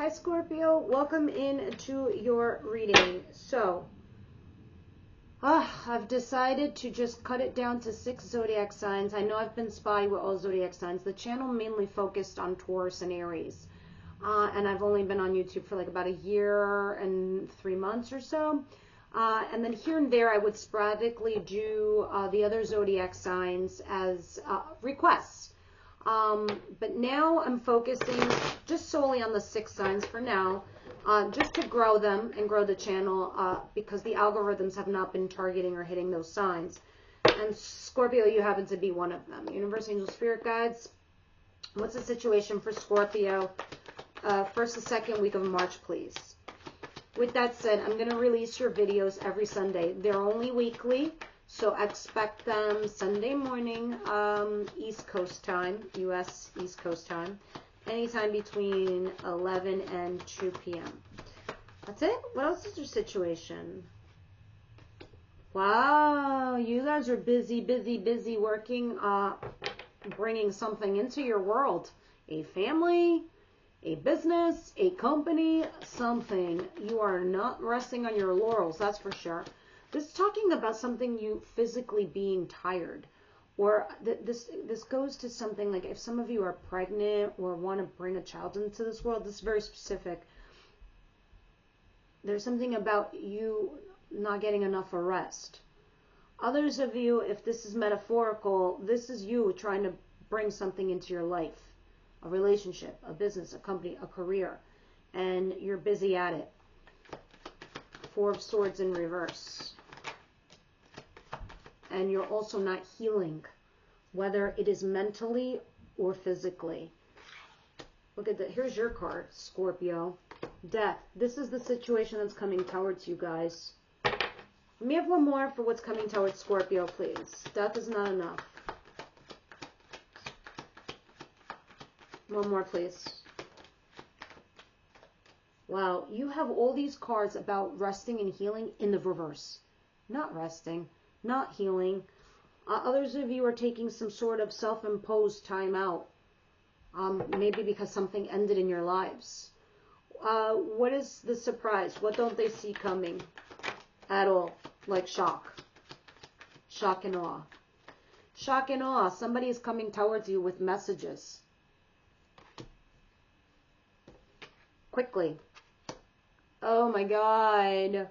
Hi Scorpio, welcome into your reading. So, I've decided to just cut it down to 6 zodiac signs. I know I've been spy with all zodiac signs. The channel mainly focused on Taurus and Aries. And I've only been on YouTube for like about a year and 3 months or so. And then here and there I would sporadically do the other zodiac signs as requests. But now I'm focusing just solely on the 6 signs for now, just to grow them and grow the channel, because the algorithms have not been targeting or hitting those signs. And Scorpio, you happen to be one of them. Universe, angel, spirit guides, what's the situation for Scorpio? First and second week of March, please. With that said, I'm going to release your videos every Sunday. They're only weekly. So expect them Sunday morning, East Coast time, U.S. East Coast time, anytime between 11 and 2 p.m. That's it? What else is your situation? Wow, you guys are busy, busy, busy working, bringing something into your world. A family, a business, a company, something. You are not resting on your laurels, that's for sure. This is talking about something you physically being tired, or this goes to something like if some of you are pregnant or want to bring a child into this world. This is very specific. There's something about you not getting enough rest. Others of you, if this is metaphorical, this is you trying to bring something into your life, a relationship, a business, a company, a career, and you're busy at it. 4 of Swords in reverse. And you're also not healing, whether it is mentally or physically. Look at that. Here's your card, Scorpio. Death. This is the situation that's coming towards you guys. Let me have one more for what's coming towards Scorpio, please. Death is not enough. One more, please. Wow, you have all these cards about resting and healing in the reverse. Not resting. Not healing. Others of you are taking some sort of self-imposed time out. Maybe because something ended in your lives. What is the surprise? What don't they see coming at all? Like shock. Shock and awe. Shock and awe. Somebody is coming towards you with messages. Quickly. Oh my God.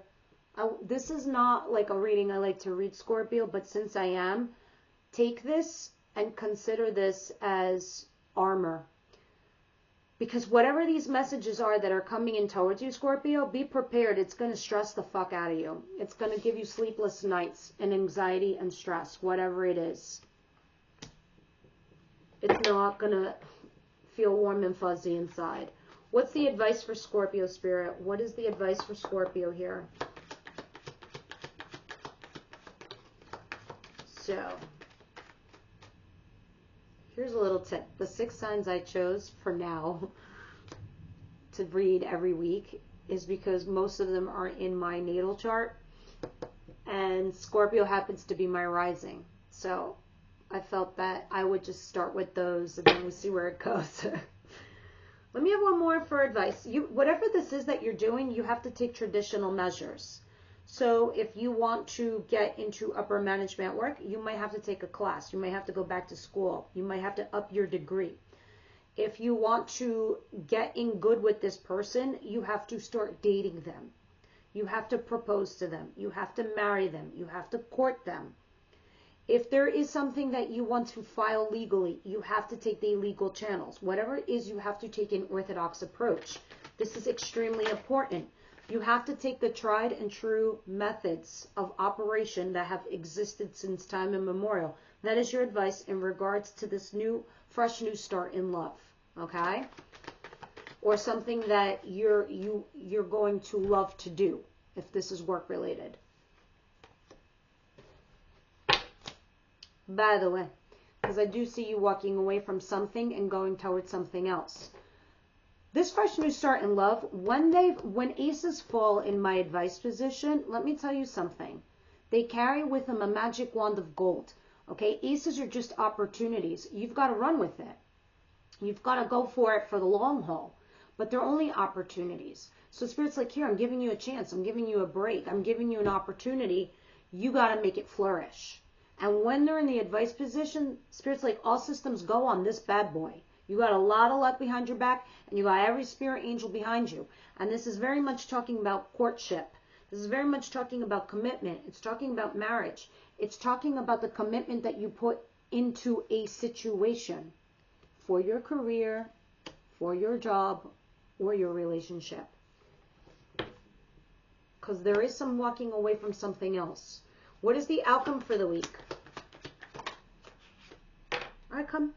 This is not like a reading I like to read, Scorpio, but since I am, take this and consider this as armor. Because whatever these messages are that are coming in towards you, Scorpio, be prepared. It's going to stress the fuck out of you. It's going to give you sleepless nights and anxiety and stress, whatever it is. It's not going to feel warm and fuzzy inside. What's the advice for Scorpio, Spirit? What is the advice for Scorpio here? So, here's a little tip. The 6 signs I chose for now to read every week is because most of them are in my natal chart. And Scorpio happens to be my rising. So, I felt that I would just start with those and then we see where it goes. Let me have one more for advice. Whatever this is that you're doing, you have to take traditional measures. So if you want to get into upper management work, you might have to take a class. You might have to go back to school. You might have to up your degree. If you want to get in good with this person, you have to start dating them. You have to propose to them. You have to marry them. You have to court them. If there is something that you want to file legally, you have to take the legal channels. Whatever it is, you have to take an orthodox approach. This is extremely important. You have to take the tried and true methods of operation that have existed since time immemorial. That is your advice in regards to this fresh new start in love, okay? Or something that you're going to love to do if this is work related. By the way, because I do see you walking away from something and going towards something else. This fresh new start in love, when aces fall in my advice position, let me tell you something. They carry with them a magic wand of gold. Okay, aces are just opportunities. You've got to run with it. You've got to go for it for the long haul. but they're only opportunities. So Spirit's like, here, I'm giving you a chance. I'm giving you a break. I'm giving you an opportunity. You got to make it flourish. And when they're in the advice position, Spirit's like, all systems go on this bad boy. You got a lot of luck behind your back, and you got every spirit angel behind you. And this is very much talking about courtship. This is very much talking about commitment. It's talking about marriage. It's talking about the commitment that you put into a situation for your career, for your job, or your relationship. Because there is some walking away from something else. What is the outcome for the week? All right, come.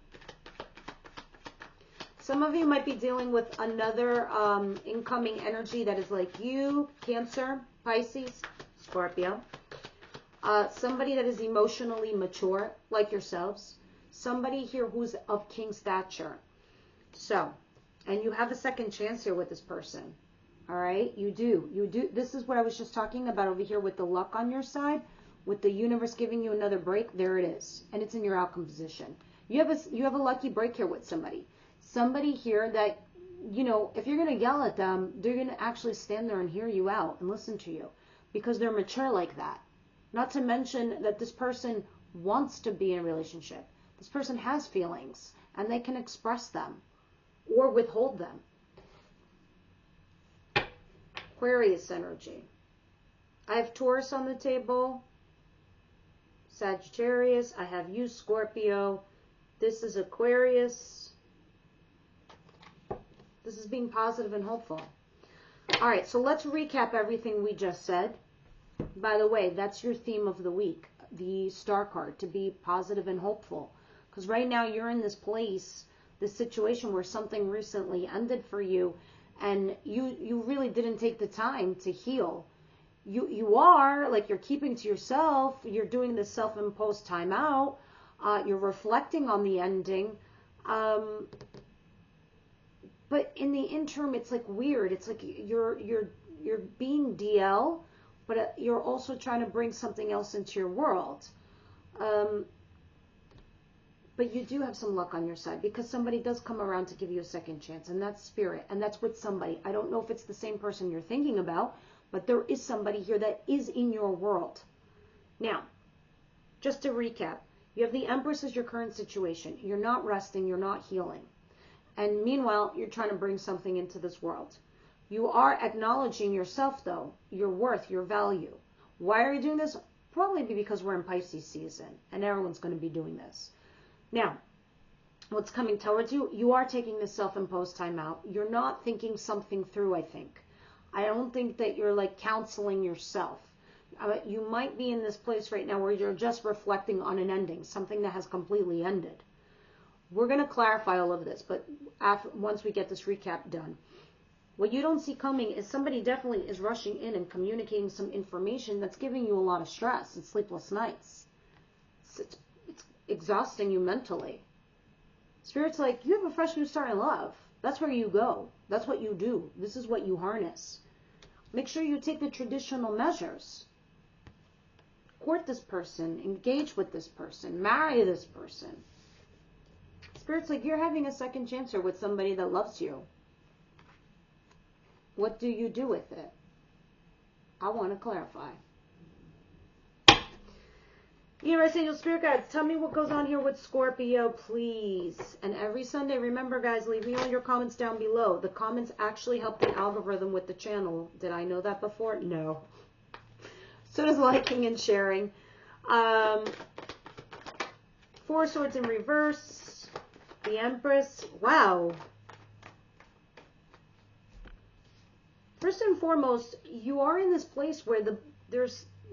Some of you might be dealing with another incoming energy that is like you, Cancer, Pisces, Scorpio. Somebody that is emotionally mature, like yourselves. Somebody here who's of king stature. So, and you have a second chance here with this person. All right, you do. This is what I was just talking about over here with the luck on your side, with the universe giving you another break. There it is, and it's in your outcome position. You have a lucky break here with somebody. Somebody here that, you know, if you're going to yell at them, they're going to actually stand there and hear you out and listen to you because they're mature like that. Not to mention that this person wants to be in a relationship. This person has feelings and they can express them or withhold them. Aquarius energy. I have Taurus on the table, Sagittarius. I have you, Scorpio. This is Aquarius. This is being positive and hopeful. All right, so let's recap everything we just said. By the way, that's your theme of the week, the star card, to be positive and hopeful. Because right now you're in this place, this situation where something recently ended for you, and you really didn't take the time to heal. You are, like, you're keeping to yourself. You're doing this self-imposed timeout. You're reflecting on the ending. But in the interim, it's like weird. It's like you're being DL, but you're also trying to bring something else into your world. But you do have some luck on your side because somebody does come around to give you a second chance, and that's spirit, and that's with somebody. I don't know if it's the same person you're thinking about, but there is somebody here that is in your world. Now, just to recap, you have the Empress as your current situation. You're not resting. You're not healing. And meanwhile, you're trying to bring something into this world. You are acknowledging yourself, though, your worth, your value. Why are you doing this? Probably because we're in Pisces season, and everyone's going to be doing this. Now, what's coming towards you? You are taking this self-imposed time out. You're not thinking something through, I think. I don't think that you're, like, counseling yourself. You might be in this place right now where you're just reflecting on an ending, something that has completely ended. We're going to clarify all of this, but once we get this recap done. What you don't see coming is somebody definitely is rushing in and communicating some information that's giving you a lot of stress and sleepless nights. It's exhausting you mentally. Spirit's like, you have a fresh new start in love. That's where you go. That's what you do. This is what you harness. Make sure you take the traditional measures. Court this person. Engage with this person. Marry this person. Spirit's like, you're having a second chance here with somebody that loves you. What do you do with it? I want to clarify. Universe, Angel, Spirit Guides, tell me what goes on here with Scorpio, please. And every Sunday, remember, guys, leave me all your comments down below. The comments actually help the algorithm with the channel. Did I know that before? No. So does liking and sharing. Four Swords in reverse. The Empress. Wow. First and foremost, you are in this place where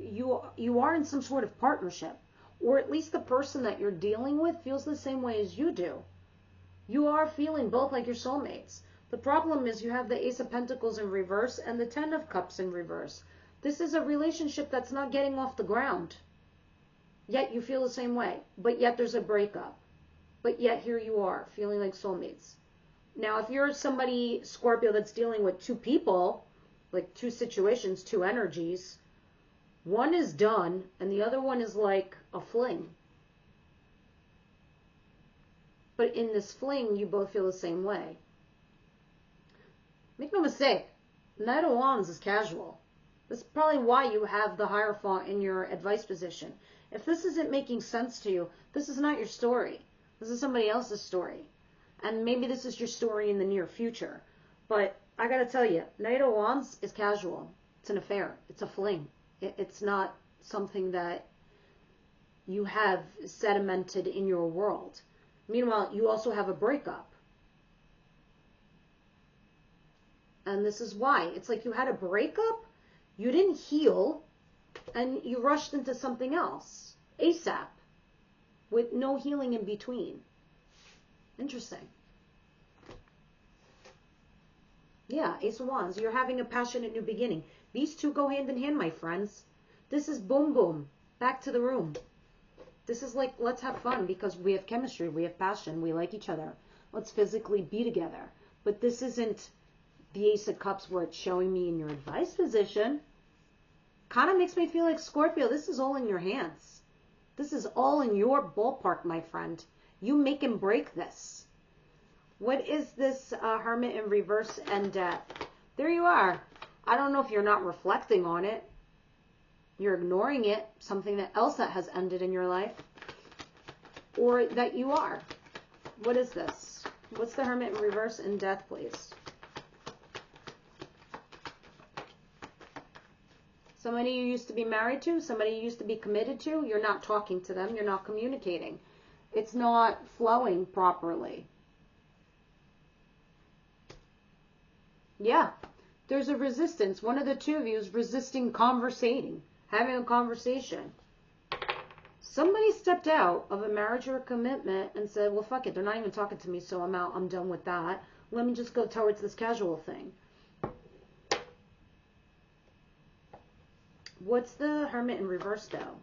you are in some sort of partnership, or at least the person that you're dealing with feels the same way as you do. You are feeling both like your soulmates. The problem is you have the Ace of Pentacles in reverse and the Ten of Cups in reverse. This is a relationship that's not getting off the ground. Yet you feel the same way, but yet there's a breakup. But yet here you are, feeling like soulmates. Now, if you're somebody, Scorpio, that's dealing with two people, like two situations, two energies, one is done, and the other one is like a fling. But in this fling, you both feel the same way. Make no mistake, Knight of Wands is casual. This is probably why you have the Hierophant in your advice position. If this isn't making sense to you, this is not your story. This is somebody else's story. And maybe this is your story in the near future. But I gotta tell you, Knight of Wands is casual. It's an affair. It's a fling. It's not something that you have sedimented in your world. Meanwhile, you also have a breakup. And this is why. It's like you had a breakup, you didn't heal, and you rushed into something else. ASAP. With no healing in between. Interesting. Yeah, Ace of Wands. You're having a passionate new beginning. These two go hand in hand, my friends. This is boom, boom. Back to the room. This is like, let's have fun because we have chemistry. We have passion. We like each other. Let's physically be together. But this isn't the Ace of Cups where it's showing me in your advice position. Kind of makes me feel like, Scorpio, this is all in your hands. This is all in your ballpark, my friend. You make and break this. What is this Hermit in reverse and death? There you are. I don't know if you're not reflecting on it. You're ignoring it. Something else that has ended in your life. Or that you are. What is this? What's the Hermit in reverse and death, please? Somebody you used to be married to, somebody you used to be committed to, you're not talking to them, you're not communicating. It's not flowing properly. Yeah, there's a resistance. One of the two of you is resisting conversating, having a conversation. Somebody stepped out of a marriage or a commitment and said, well, fuck it, they're not even talking to me, so I'm out, I'm done with that. Let me just go towards this casual thing. What's the Hermit in reverse, though?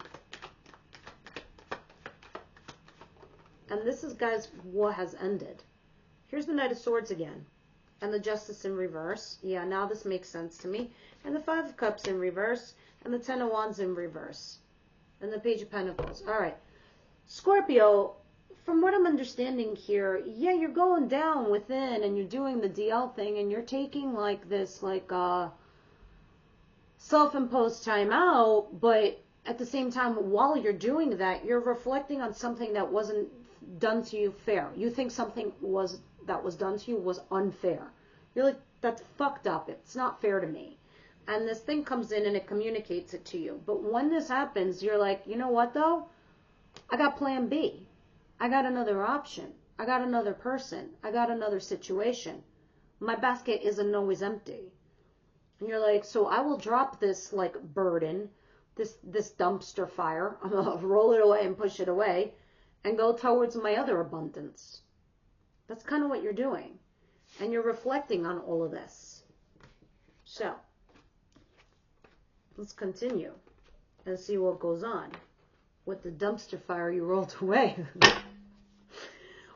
And this is, guys, what has ended. Here's the Knight of Swords again. And the Justice in reverse. Yeah, now this makes sense to me. And the Five of Cups in reverse. And the Ten of Wands in reverse. And the Page of Pentacles. All right. Scorpio, from what I'm understanding here, yeah, you're going down within and you're doing the DL thing and you're taking like this, like, self-imposed time out, but at the same time, while you're doing that, you're reflecting on something that wasn't done to you fair. You think something that was done to you was unfair. You're like, that's fucked up. It's not fair to me. And this thing comes in and it communicates it to you. But when this happens, you're like, you know what though? I got plan B. I got another option. I got another person. I got another situation. My basket isn't always empty. And you're like, so I will drop this like burden, this dumpster fire. I'm going to roll it away and push it away and go towards my other abundance. That's kind of what you're doing. And you're reflecting on all of this. So, let's continue and see what goes on with the dumpster fire you rolled away.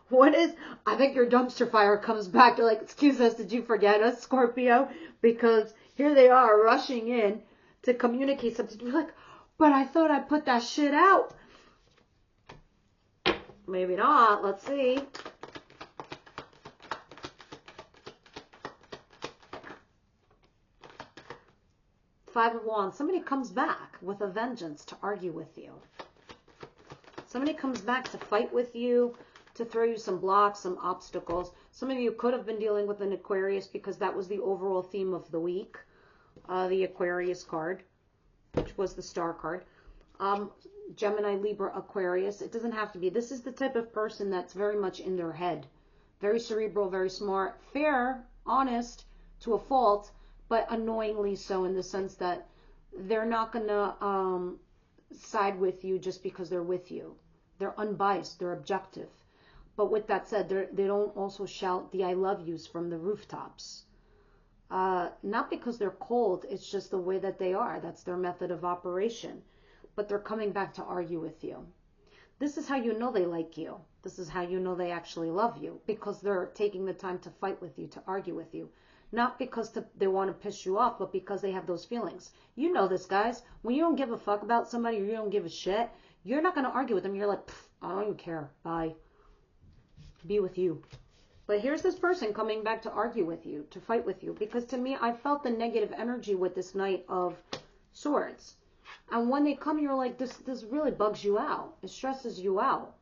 What is, I think your dumpster fire comes back. You're like, excuse us, did you forget us, Scorpio? Because here they are rushing in to communicate something. You're like, but I thought I put that shit out. Maybe not. Let's see. Five of Wands. Somebody comes back with a vengeance to argue with you. Somebody comes back to fight with you, to throw you some blocks, some obstacles. Some of you could have been dealing with an Aquarius because that was the overall theme of the week. The Aquarius card, which was the star card. Gemini, Libra, Aquarius. It doesn't have to be. This is the type of person that's very much in their head. Very cerebral, very smart, fair, honest to a fault, but annoyingly so in the sense that they're not going to side with you just because they're with you. They're unbiased. They're objective. But with that said, they don't also shout the I love yous from the rooftops. Not because they're cold. It's just the way that they are. That's their method of operation. But they're coming back to argue with you. This is how you know they like you. This is how you know they actually love you. Because they're taking the time to fight with you, to argue with you. Not because they want to piss you off, but because they have those feelings. You know this, guys. When you don't give a fuck about somebody or you don't give a shit, you're not going to argue with them. You're like, I don't even care. Bye. Be with you. But here's this person coming back to argue with you, to fight with you. Because to me, I felt the negative energy with this Knight of Swords. And when they come, you're like, this really bugs you out. It stresses you out.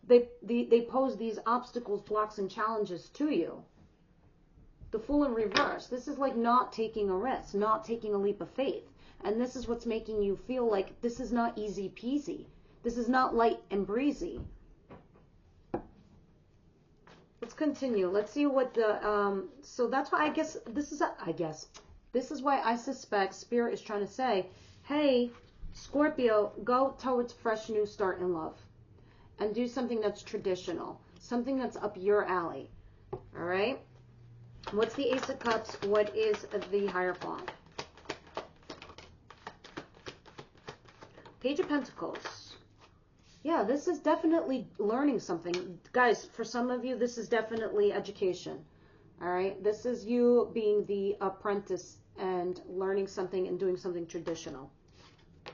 They pose these obstacles, blocks, and challenges to you. The Fool in reverse. This is like not taking a risk, not taking a leap of faith. And this is what's making you feel like this is not easy peasy. This is not light and breezy. Let's continue. Let's see what the, so that's why this is why I suspect Spirit is trying to say, hey, Scorpio, go towards fresh new start in love. And do something that's traditional. Something that's up your alley. All right? What's the Ace of Cups? What is the Hierophant? Page of Pentacles. Yeah, this is definitely learning something. Guys, for some of you, this is definitely education. All right? This is you being the apprentice and learning something and doing something traditional.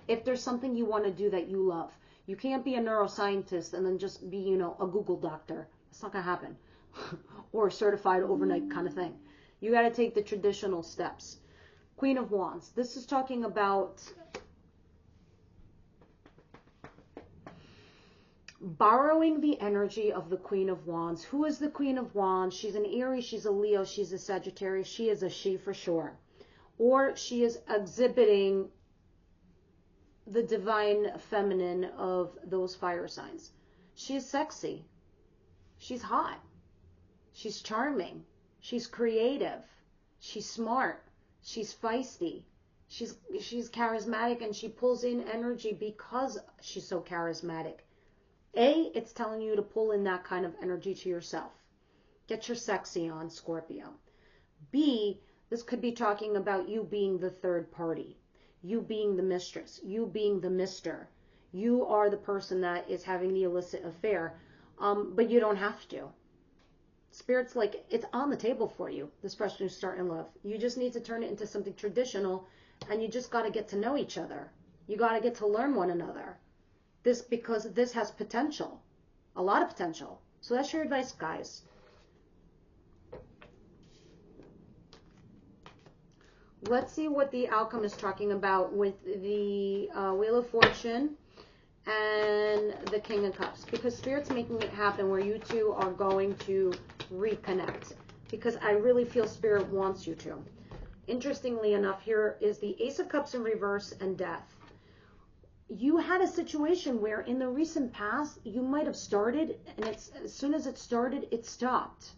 If there's something you want to do that you love. You can't be a neuroscientist and then just be, you know, a Google doctor. It's not going to happen. Or a certified overnight kind of thing. You got to take the traditional steps. Queen of Wands. This is talking about borrowing the energy of the Queen of Wands. Who is the Queen of Wands? She's an Aries, she's a Leo, she's a Sagittarius. She is a she for sure. Or she is exhibiting the divine feminine of those fire signs. She is sexy. She's hot. She's charming. She's creative. She's smart. She's feisty. She's charismatic, and she pulls in energy because she's so charismatic. A, it's telling you to pull in that kind of energy to yourself. Get your sexy on, Scorpio. B, this could be talking about you being the third party. You being the mistress, you being the mister. You are the person that is having the illicit affair, but you don't have to. Spirit's like, it's on the table for you, this fresh new start in love. You just need to turn it into something traditional, and you just got to get to know each other. You got to get to learn one another. Because this has potential, a lot of potential. So that's your advice, guys. Let's see what the outcome is talking about with the Wheel of Fortune and the King of Cups. Because Spirit's making it happen where you two are going to reconnect. Because I really feel Spirit wants you to. Interestingly enough, here is the Ace of Cups in reverse and Death. You had a situation where in the recent past, you might have started, and as soon as it started, it stopped.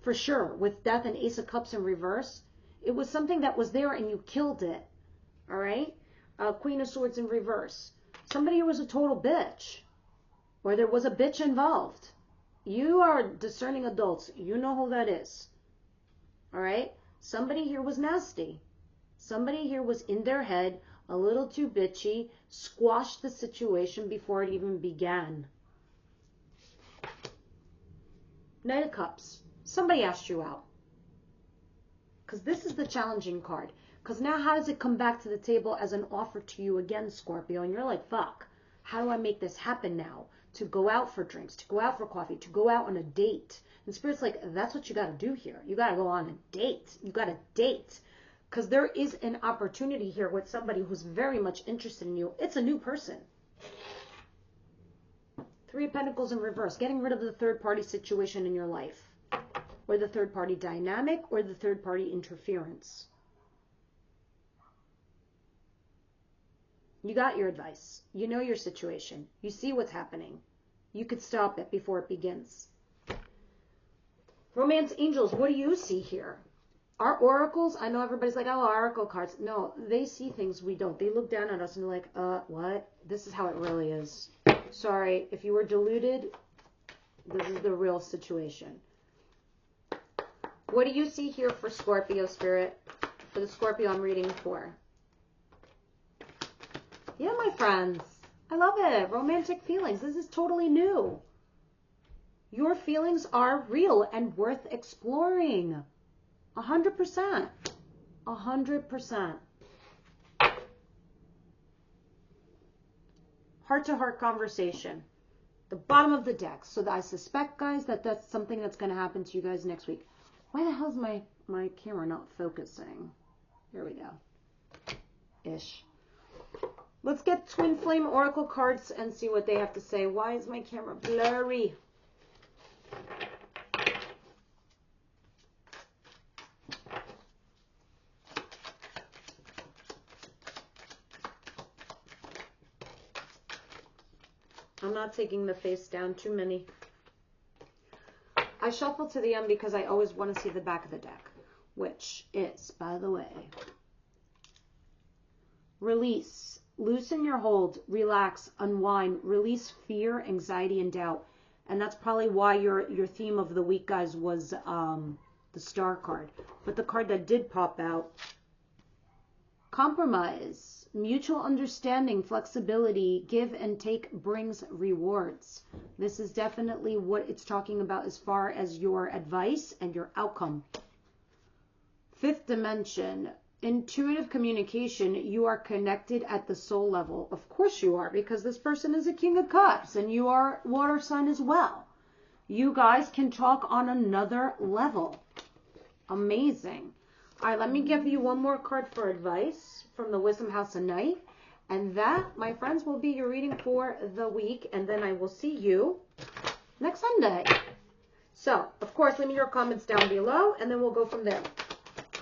For sure, with Death and Ace of Cups in reverse. It was something that was there and you killed it. All right? Queen of Swords in reverse. Somebody was a total bitch. Or there was a bitch involved. You are discerning adults. You know who that is. All right? Somebody here was nasty. Somebody here was in their head, a little too bitchy, squashed the situation before it even began. Knight of Cups. Somebody asked you out. Because this is the challenging card. Because now how does it come back to the table as an offer to you again, Scorpio? And you're like, fuck, how do I make this happen now? To go out for drinks, to go out for coffee, to go out on a date. And Spirit's like, that's what you got to do here. You got to go on a date. You got to date. Because there is an opportunity here with somebody who's very much interested in you. It's a new person. Three of Pentacles in reverse. Getting rid of the third party situation in your life. Or the third party dynamic, or the third party interference. You got your advice. You know your situation. You see what's happening. You could stop it before it begins. Romance angels, what do you see here? Our oracles, I know everybody's like, oh, oracle cards. No, they see things we don't. They look down at us and they're like, what? This is how it really is. Sorry, if you were deluded, this is the real situation. What do you see here for Scorpio, Spirit? For the Scorpio I'm reading for. Yeah, my friends. I love it. Romantic feelings. This is totally new. Your feelings are real and worth exploring. 100%. 100%. Heart-to-heart conversation. The bottom of the deck. So I suspect, guys, that that's something that's going to happen to you guys next week. Why the hell is my camera not focusing? Here we go. Ish. Let's get Twin Flame Oracle cards and see what they have to say. Why is my camera blurry? I'm not taking the face down, too many. I shuffle to the end because I always want to see the back of the deck, which is, by the way, release, loosen your hold, relax, unwind, release fear, anxiety, and doubt. And that's probably why your theme of the week, guys, was the Star card. But the card that did pop out, compromise, mutual understanding, flexibility, give and take brings rewards. This is definitely what it's talking about as far as your advice and your outcome. Fifth dimension, intuitive communication. You are connected at the soul level. Of course you are, because this person is a King of Cups and you are water sign as well. You guys can talk on another level. Amazing. All right, let me give you one more card for advice from the Wisdom House of Night. And that, my friends, will be your reading for the week. And then I will see you next Sunday. So, of course, leave me your comments down below, and then we'll go from there.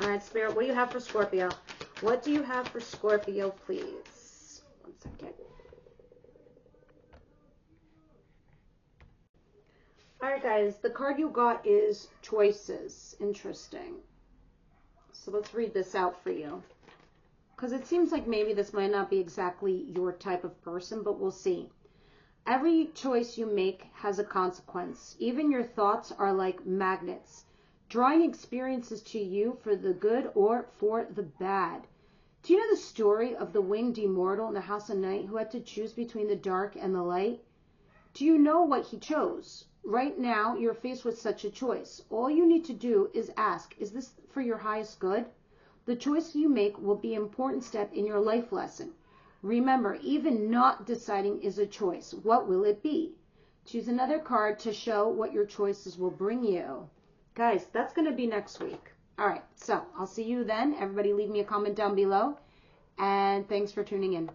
All right, Spirit, what do you have for Scorpio? What do you have for Scorpio, please? One second. All right, guys, the card you got is Choices. Interesting. So let's read this out for you. Because it seems like maybe this might not be exactly your type of person, but we'll see. Every choice you make has a consequence. Even your thoughts are like magnets, drawing experiences to you for the good or for the bad. Do you know the story of the winged immortal in the House of Night who had to choose between the dark and the light? Do you know what he chose? Right now, you're faced with such a choice. All you need to do is ask, is this for your highest good? The choice you make will be an important step in your life lesson. Remember, even not deciding is a choice. What will it be? Choose another card to show what your choices will bring you. Guys, that's going to be next week. All right, so I'll see you then. Everybody leave me a comment down below. And thanks for tuning in.